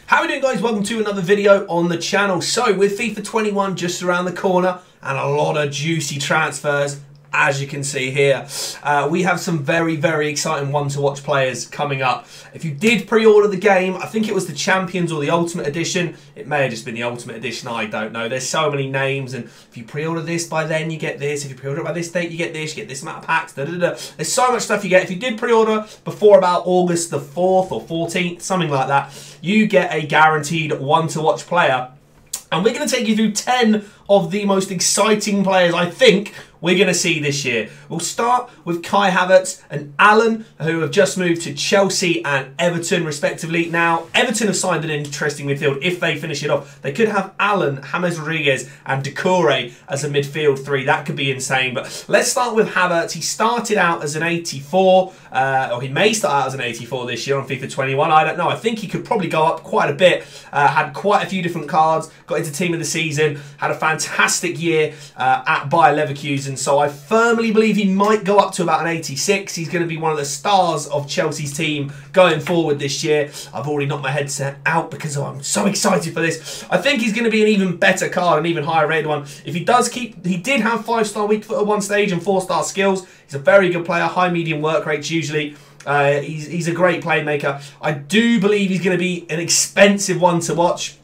How are we doing, guys? Welcome to another video on the channel. So with FIFA 21 just around the corner and a lot of juicy transfers, as you can see here, we have some very exciting one-to-watch players coming up. If you did pre-order the game, I think it was the Champions or the Ultimate Edition. It may have just been the Ultimate Edition, I don't know. There's so many names, and if you pre-order this by then, you get this. If you pre-order it by this date, you get this amount of packs, There's so much stuff you get. If you did pre-order before about August the 4th or 14th, something like that, you get a guaranteed one-to-watch player. And we're going to take you through 10 of the most exciting players I think we're going to see this year. We'll start with Kai Havertz and Alan, who have just moved to Chelsea and Everton, respectively. Now, Everton have signed an interesting midfield. If they finish it off, they could have Alan, James Rodriguez, and Decore as a midfield three. That could be insane. But let's start with Havertz. He started out as an 84, or he may start out as an 84 this year on FIFA 21. I don't know. I think he could probably go up quite a bit. Had quite a few different cards. Got into Team of the Season. Had a fantastic year at Bayer Leverkusen. So I firmly believe he might go up to about an 86. He's going to be one of the stars of Chelsea's team going forward this year. I've already knocked my headset out because I'm so excited for this. I think he's going to be an even better card, an even higher rated one. If he does keep, he did have 5-star weak foot at one stage and 4-star skills. He's a very good player, high medium work rates usually. He's a great playmaker. I do believe he's going to be an expensive one to watch.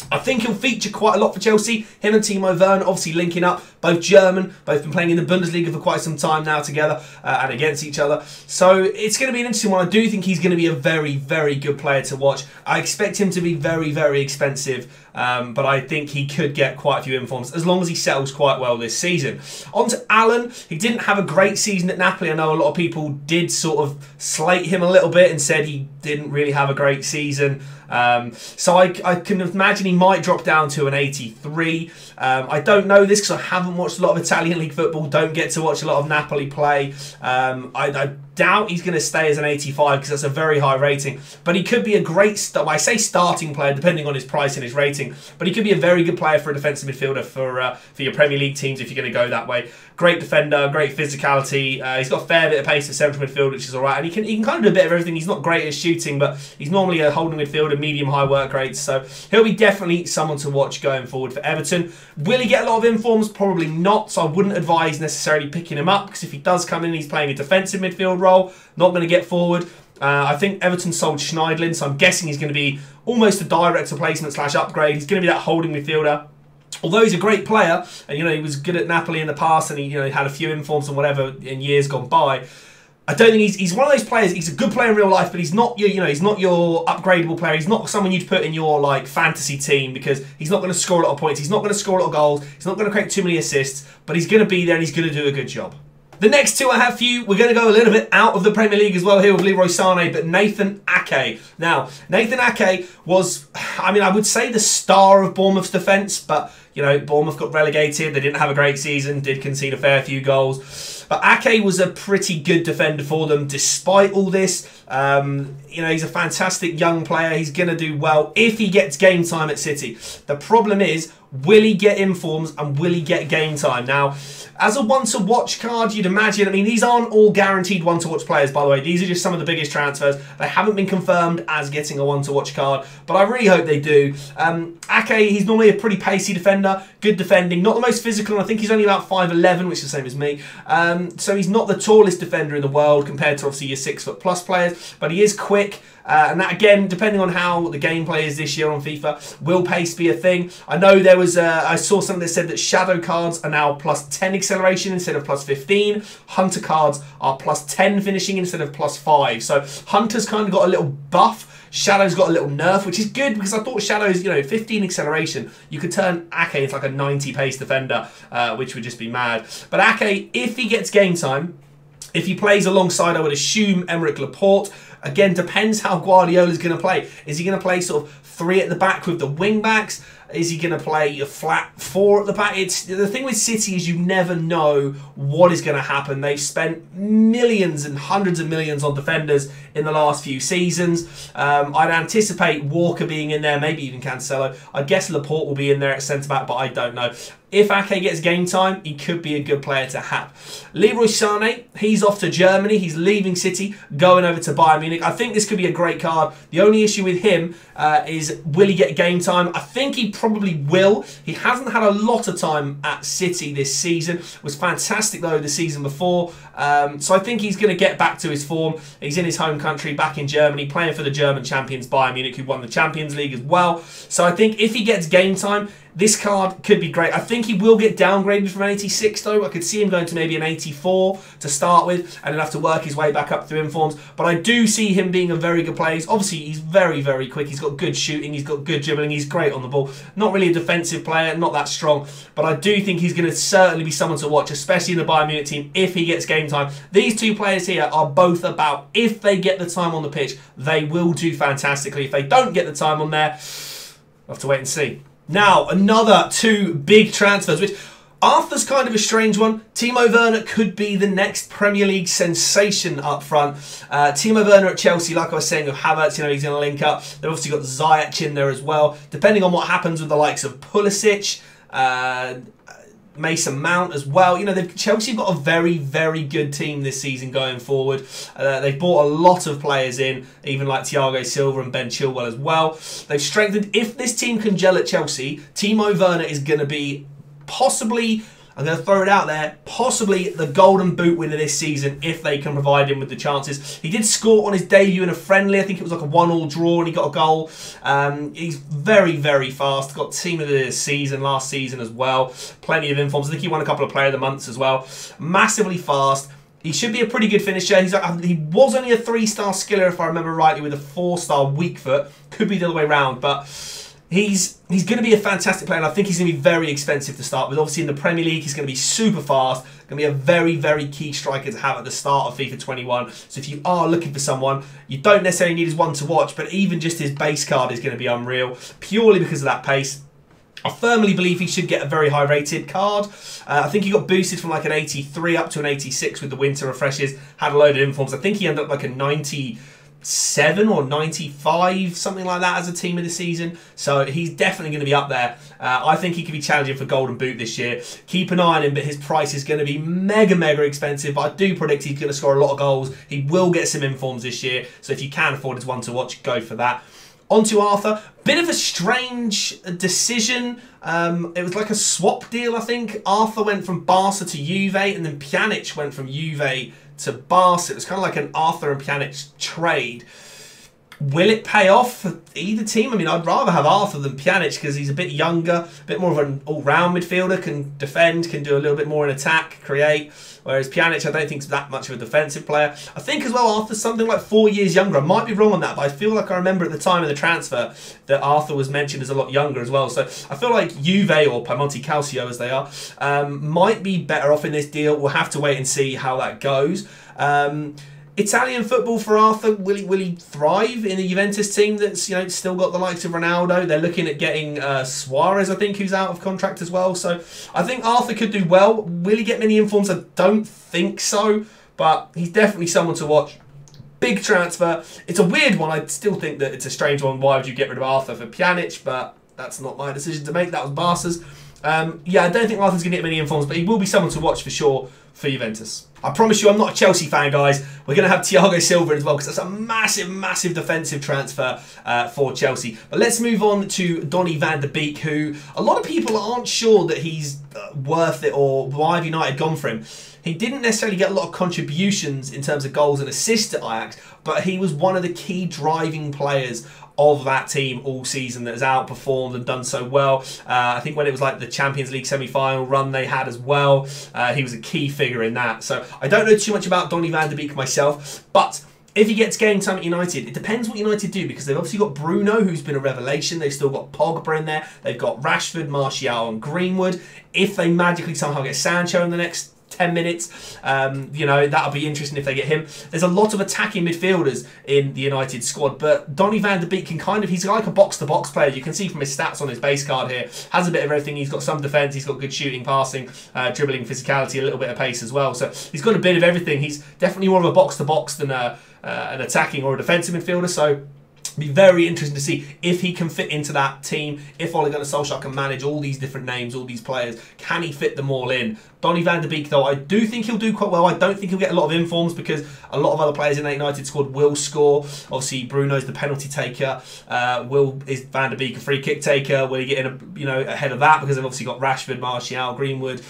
I think he'll feature quite a lot for Chelsea. Him and Timo Werner obviously linking up. Both German, both been playing in the Bundesliga for quite some time now together and against each other. So it's going to be an interesting one. I do think he's going to be a very good player to watch. I expect him to be very expensive, but I think he could get quite a few informs as long as he settles quite well this season. On to Alan. He didn't have a great season at Napoli. I know a lot of people did sort of slate him a little bit and said he didn't really have a great season. So I can imagine he might drop down to an 83. I don't know this because I haven't watched a lot of Italian league football, don't get to watch a lot of Napoli play. I doubt he's going to stay as an 85 because that's a very high rating, but he could be a great, I say starting player depending on his price and his rating, but he could be a very good player for a defensive midfielder for your Premier League teams if you're going to go that way. Great defender, great physicality. He's got a fair bit of pace for central midfield, which is alright, and he can kind of do a bit of everything. He's not great at shooting, but he's normally a holding midfielder, medium high work rates, so he'll be definitely someone to watch going forward for Everton. Will he get a lot of informs? Probably not, so I wouldn't advise necessarily picking him up, because if he does come in, he's playing a defensive midfield role, not going to get forward. I think Everton sold Schneidlin, so I'm guessing he's going to be almost a direct replacement / upgrade. He's going to be that holding midfielder. Although he's a great player, and he was good at Napoli in the past, and he had a few informs and whatever in years gone by. I don't think he's one of those players. He's a good player in real life, but he's not your he's not your upgradable player. He's not someone you'd put in your fantasy team because he's not going to score a lot of points. He's not going to score a lot of goals. He's not going to create too many assists, but he's going to be there and he's going to do a good job. The next two I have for you, we're going to go a little bit out of the Premier League as well here with Leroy Sané, but Nathan Ake. Now, Nathan Ake was, I would say the star of Bournemouth's defence, but, Bournemouth got relegated. They didn't have a great season, did concede a fair few goals. But Ake was a pretty good defender for them despite all this. He's a fantastic young player. He's going to do well if he gets game time at City. The problem is, will he get informs and will he get game time? Now, as a one-to-watch card, you'd imagine, these aren't all guaranteed one-to-watch players, by the way. These are just some of the biggest transfers. They haven't been confirmed as getting a one-to-watch card, but I really hope they do. Ake, he's normally a pretty pacey defender, good defending, not the most physical, and I think he's only about 5'11", which is the same as me. So he's not the tallest defender in the world compared to, obviously, your 6-foot-plus players, but he is quick. And that, again, depending on how the gameplay is this year on FIFA, will pace be a thing? I know there was, I saw something that said that shadow cards are now plus 10 acceleration instead of plus 15. Hunter cards are plus 10 finishing instead of plus 5. So Hunter's kind of got a little buff. Shadow's got a little nerf, which is good because I thought Shadow's, 15 acceleration. You could turn Ake into like a 90 pace defender, which would just be mad. But Ake, if he gets game time, if he plays alongside, I would assume, Emerick Laporte. Again, depends how Guardiola's going to play. Is he going to play sort of 3 at the back with the wing backs? Is he going to play a flat 4 at the back? The thing with City is you never know what is going to happen. They've spent millions and hundreds of millions on defenders in the last few seasons. I'd anticipate Walker being in there, maybe even Cancelo. I guess Laporte will be in there at centre-back, but I don't know. If Ake gets game time, he could be a good player to have. Leroy Sané, he's off to Germany. He's leaving City, going over to Bayern Munich. I think this could be a great card. The only issue with him is, will he get game time? I think he probably will. He hasn't had a lot of time at City this season. Was fantastic, though, the season before. So I think he's going to get back to his form. He's in his home country, back in Germany, playing for the German champions, Bayern Munich, who won the Champions League as well. So I think if he gets game time, this card could be great. I think he will get downgraded from an 86, though. I could see him going to maybe an 84 to start with, and then have to work his way back up through informs. But I do see him being a very good player. Obviously, he's very, very quick. He's got good shooting. He's got good dribbling. He's great on the ball. Not really a defensive player, not that strong. But I do think he's going to certainly be someone to watch, especially in the Bayern Munich team, if he gets game time. These two players here are both about, if they get the time on the pitch, they will do fantastically. If they don't get the time on there, we'll have to wait and see. Now, another two big transfers, which Arthur's kind of a strange one. Timo Werner could be the next Premier League sensation up front. Timo Werner at Chelsea, like I was saying, with Havertz, he's going to link up. They've obviously got Ziyech in there as well. Depending on what happens with the likes of Pulisic, Mason Mount as well. Chelsea have got a very, very good team this season going forward. They've bought a lot of players in, even like Thiago Silva and Ben Chilwell as well. They've strengthened. If this team can gel at Chelsea, Timo Werner is going to be possibly, I'm going to throw it out there, possibly the golden boot winner this season if they can provide him with the chances. He did score on his debut in a friendly. I think it was like a 1-1 draw and he got a goal. He's very, very fast. Got team of the season last season as well. Plenty of informs. I think he won a couple of player of the months as well. Massively fast. He should be a pretty good finisher. He was only a 3-star skiller, if I remember rightly, with a 4-star weak foot. Could be the other way around, but he's going to be a fantastic player, and I think he's going to be very expensive to start with. Obviously, in the Premier League, he's going to be super fast. Going to be a very, very key striker to have at the start of FIFA 21. So if you are looking for someone, you don't necessarily need his one to watch, but even just his base card is going to be unreal, purely because of that pace. I firmly believe he should get a very high rated card. I think he got boosted from like an 83 up to an 86 with the winter refreshes. Had a load of informs. I think he ended up like a 97 or 95, something like that, as a team of the season. So he's definitely going to be up there. I think he could be challenging for Golden Boot this year. Keep an eye on him, but his price is going to be mega, mega expensive. But I do predict he's going to score a lot of goals. He will get some informs this year. So if you can afford his one to watch, go for that. On to Arthur. Bit of a strange decision. It was like a swap deal, I think. Arthur went from Barca to Juve, and then Pjanic went from Juve to Barca. It was kind of like an Arthur and Pjanic trade. Will it pay off for either team? I mean, I'd rather have Arthur than Pjanic because he's a bit younger, a bit more of an all-round midfielder, can defend, can do a little bit more in attack, create. Whereas Pjanic, I don't think is that much of a defensive player. I think as well, Arthur's something like 4 years younger. I might be wrong on that, but I feel like I remember at the time of the transfer that Arthur was mentioned as a lot younger as well. So I feel like Juve, or Piemonte Calcio as they are, might be better off in this deal. We'll have to wait and see how that goes. Italian football for Arthur, will he thrive in a Juventus team that's still got the likes of Ronaldo? They're looking at getting Suarez, I think, who's out of contract as well. So I think Arthur could do well. Will he get many informs? I don't think so, but he's definitely someone to watch. Big transfer. It's a weird one. I still think that it's a strange one. Why would you get rid of Arthur for Pjanic? But that's not my decision to make. That was Barca's. Yeah, I don't think Arthur's going to get many informs, but he will be someone to watch for sure for Juventus. I promise you I'm not a Chelsea fan, guys. We're going to have Thiago Silva as well because that's a massive, massive defensive transfer for Chelsea. But let's move on to Donny van de Beek, who a lot of people aren't sure that he's worth it or why have United gone for him. He didn't necessarily get a lot of contributions in terms of goals and assists at Ajax, but he was one of the key driving players of that team all season that has outperformed and done so well. I think when it was like the Champions League semi-final run they had as well, he was a key figure in that. So I don't know too much about Donny van de Beek myself, but if he gets game time at United, it depends what United do because they've obviously got Bruno, who's been a revelation. They've still got Pogba in there. They've got Rashford, Martial and Greenwood. If they magically somehow get Sancho in the next 10 minutes, that'll be interesting if they get him. There's a lot of attacking midfielders in the United squad, but Donny van de Beek can he's like a box-to-box player. You can see from his stats on his base card here, has a bit of everything. He's got some defence, he's got good shooting, passing, dribbling, physicality, a little bit of pace as well. So he's got a bit of everything. He's definitely more of a box-to-box than an attacking or a defensive midfielder. So Be very interesting to see if he can fit into that team, if Ole Gunnar Solskjaer can manage all these different names, all these players. Can he fit them all in? Donny van de Beek, though, I do think he'll do quite well. I don't think he'll get a lot of informs because a lot of other players in the United squad will score. Obviously, Bruno's the penalty taker. Is van de Beek a free kick taker? Will he get in ahead of that? Because they've obviously got Rashford, Martial, Greenwood,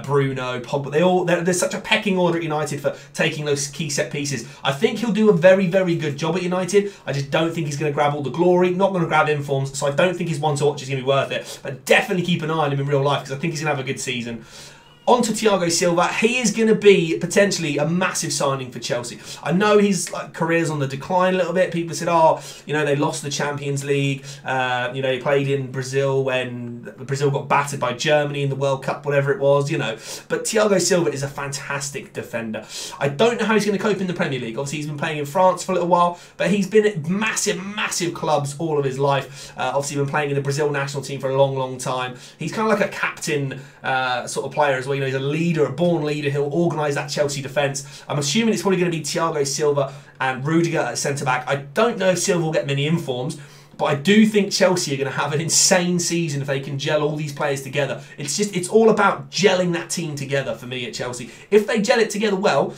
Bruno, Pogba. There's such a pecking order at United for taking those key set pieces. I think he'll do a very, very good job at United. I just don't think he's going to grab all the glory. Not going to grab informs. So I don't think his one to watch is going to be worth it. But definitely keep an eye on him in real life because I think he's going to have a good season. On to Thiago Silva. He is going to be potentially a massive signing for Chelsea. I know his career's on the decline a little bit. People said, oh, they lost the Champions League. He played in Brazil when Brazil got battered by Germany in the World Cup, whatever it was, But Thiago Silva is a fantastic defender. I don't know how he's going to cope in the Premier League. Obviously, he's been playing in France for a little while, but he's been at massive, massive clubs all of his life. Obviously, been playing in the Brazil national team for a long, long time. He's kind of like a captain sort of player as well. He's a leader, a born leader. He'll organise that Chelsea defence. I'm assuming it's probably going to be Thiago Silva and Rodrigo at centre-back. I don't know if Silva will get many informs, but I do think Chelsea are going to have an insane season if they can gel all these players together. It's all about gelling that team together for me at Chelsea. If they gel it together well,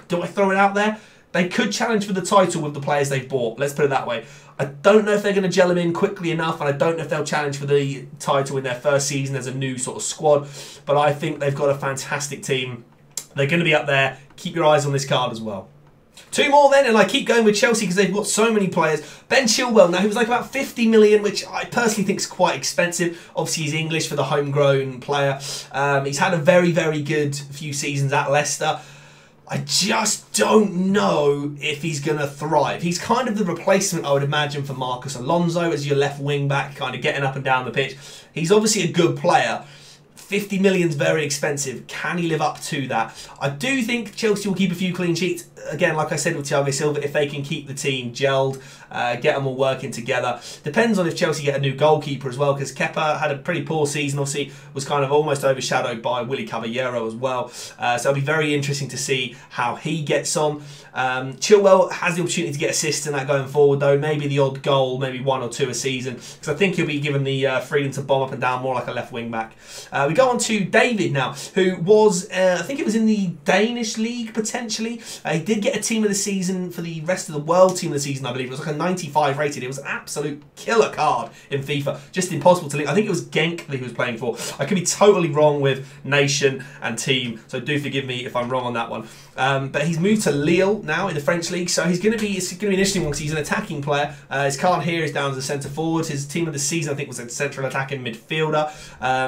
do I throw it out there? They could challenge for the title with the players they've bought. Let's put it that way. I don't know if they're going to gel them in quickly enough, and I don't know if they'll challenge for the title in their first season as a new sort of squad. But I think they've got a fantastic team. They're going to be up there. Keep your eyes on this card as well. Two more then, and I keep going with Chelsea because they've got so many players. Ben Chilwell, now he was like about 50 million, which I personally think is quite expensive. Obviously, he's English for the homegrown player. He's had a very, very good few seasons at Leicester. I just don't know if he's going to thrive. He's kind of the replacement, I would imagine, for Marcos Alonso as your left wing back, kind of getting up and down the pitch. He's obviously a good player. 50 million's very expensive. Can he live up to that? I do think Chelsea will keep a few clean sheets. Again, like I said with Thiago Silva, if they can keep the team gelled, get them all working together. Depends on if Chelsea get a new goalkeeper as well, because Kepa had a pretty poor season. Obviously, was kind of almost overshadowed by Willy Caballero as well. So it'll be very interesting to see how he gets on. Chilwell has the opportunity to get assists in that going forward, though. Maybe the odd goal, maybe 1 or 2 a season, because I think he'll be given the freedom to bomb up and down more like a left wing back. We go on to David now, who was, I think it was in the Danish league potentially. He did get a team of the season for the rest of the world team of the season, I believe. It was like a 95 rated. It was an absolute killer card in FIFA. Just impossible to link. I think it was Genk that he was playing for. I could be totally wrong with nation and team, so do forgive me if I'm wrong on that one. But he's moved to Lille now in the French league, so it's going to be an interesting one because he's an attacking player. His card here is down as a centre forward. His team of the season, I think, was a central attacking midfielder.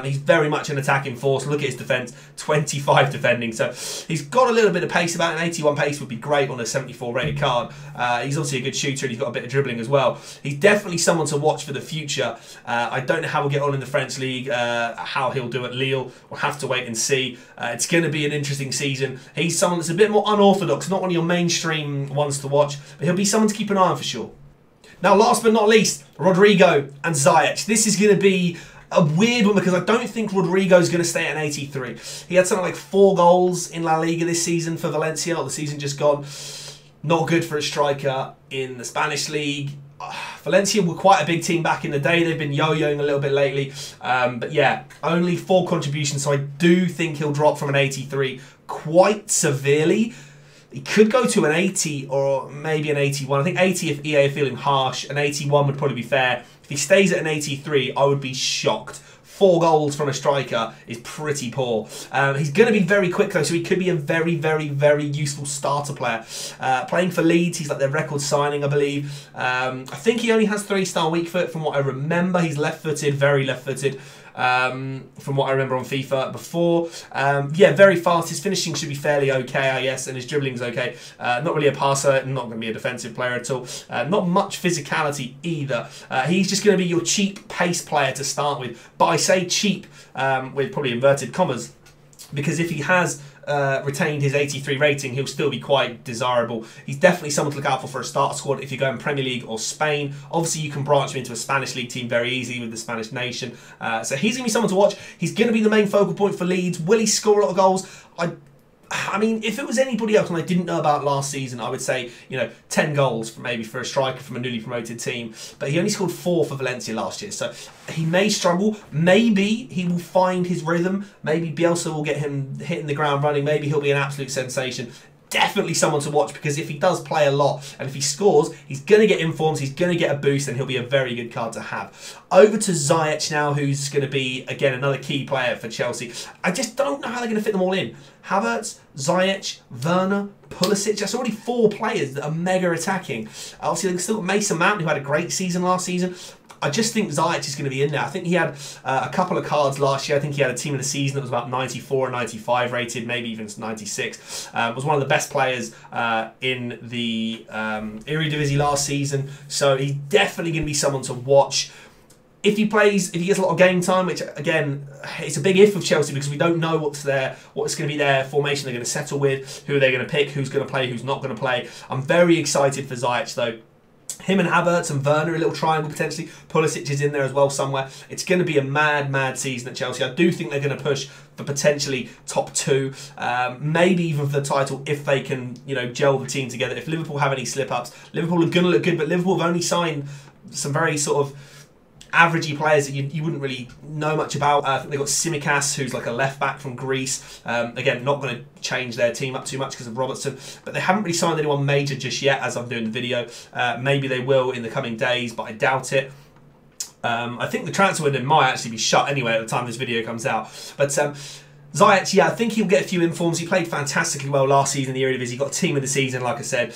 He's very much an attacking force. Look at his defence, 25 defending. So he's got a little bit of pace about. An 81 pace would be great on a 74 rated card. He's obviously a good shooter and he's got a bit of dribbling as well. He's definitely someone to watch for the future. I don't know how he'll get on in the French league, how he'll do at Lille. We'll have to wait and see. It's going to be an interesting season. He's someone that's a bit more unorthodox, not one of your mainstream ones to watch, but he'll be someone to keep an eye on for sure. Now, last but not least, Rodrigo and Ziyech. This is going to be a weird one because I don't think Rodrigo's going to stay at an 83. He had something like 4 goals in La Liga this season for Valencia, or the season just gone. Not good for a striker in the Spanish league. Valencia were quite a big team back in the day. They've been yo-yoing a little bit lately. But yeah, only 4 contributions, so I do think he'll drop from an 83 quite severely. He could go to an 80 or maybe an 81. I think 80 if EA are feeling harsh. An 81 would probably be fair. If he stays at an 83, I would be shocked. 4 goals from a striker is pretty poor. He's going to be very quick though, so he could be a very, very, very useful starter player. Playing for Leeds, he's like their record signing, I believe. I think he only has 3-star weak foot from what I remember. He's left-footed, very left-footed. From what I remember on FIFA before. Yeah, very fast. His finishing should be fairly okay, I guess, and his dribbling's okay. Not really a passer, not going to be a defensive player at all. Not much physicality either. He's just going to be your cheap pace player to start with. But I say cheap with probably inverted commas, because if he has retained his 83 rating, he'll still be quite desirable. He's definitely someone to look out for a starter squad if you go in Premier League or Spain. Obviously, you can branch him into a Spanish league team very easily with the Spanish nation. So he's going to be someone to watch. He's going to be the main focal point for Leeds. Will he score a lot of goals? I mean, if it was anybody else and I didn't know about last season, I would say, you know, 10 goals maybe for a striker from a newly promoted team. But he only scored 4 for Valencia last year. So he may struggle. Maybe he will find his rhythm. Maybe Bielsa will get him hitting the ground running. Maybe he'll be an absolute sensation. Definitely someone to watch, because if he does play a lot and if he scores, he's going to get informs, he's going to get a boost, and he'll be a very good card to have. Over to Ziyech now, who's going to be, again, another key player for Chelsea. I just don't know how they're going to fit them all in. Havertz, Ziyech, Werner, Pulisic, that's already 4 players that are mega attacking. Obviously, they've still got Mason Mount, who had a great season last season. I just think Ziyech is going to be in there. I think he had a couple of cards last year. I think he had a team of the season that was about 94 and 95 rated, maybe even 96. Was one of the best players in the Eredivisie last season. So he's definitely going to be someone to watch. If he plays, if he gets a lot of game time, which again, it's a big if of Chelsea because we don't know what's going to be their formation they're going to settle with, who they're going to pick, who's going to play, who's not going to play. I'm very excited for Ziyech though. Him and Havertz and Werner, a little triangle potentially. Pulisic is in there as well somewhere. It's going to be a mad, mad season at Chelsea. I do think they're going to push for potentially top 2, maybe even for the title if they can, you know, gel the team together. If Liverpool have any slip-ups, Liverpool are going to look good, but Liverpool have only signed some very sort of averagey players that you wouldn't really know much about. I think they've got Tsimikas, who's like a left-back from Greece. Again, not going to change their team up too much because of Robertson, but they haven't really signed anyone major just yet as I'm doing the video. Maybe they will in the coming days, but I doubt it. I think the transfer window might actually be shut anyway at the time this video comes out. But Ziyech, yeah, I think he'll get a few informs. He played fantastically well last season in the Eredivisie. He got team of the season, like I said.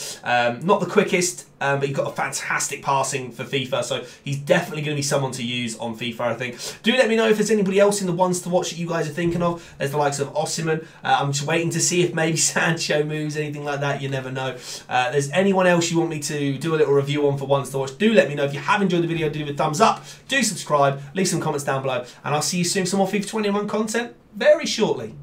Not the quickest, but he got a fantastic passing for FIFA, so he's definitely going to be someone to use on FIFA, I think. Do let me know if there's anybody else in the ones to watch that you guys are thinking of. There's the likes of Osimhen. I'm just waiting to see if maybe Sancho moves, anything like that. You never know. There's anyone else you want me to do a little review on for ones to watch. Do let me know. If you have enjoyed the video, do leave a thumbs up. Do subscribe. Leave some comments down below. And I'll see you soon for some more FIFA 21 content very shortly.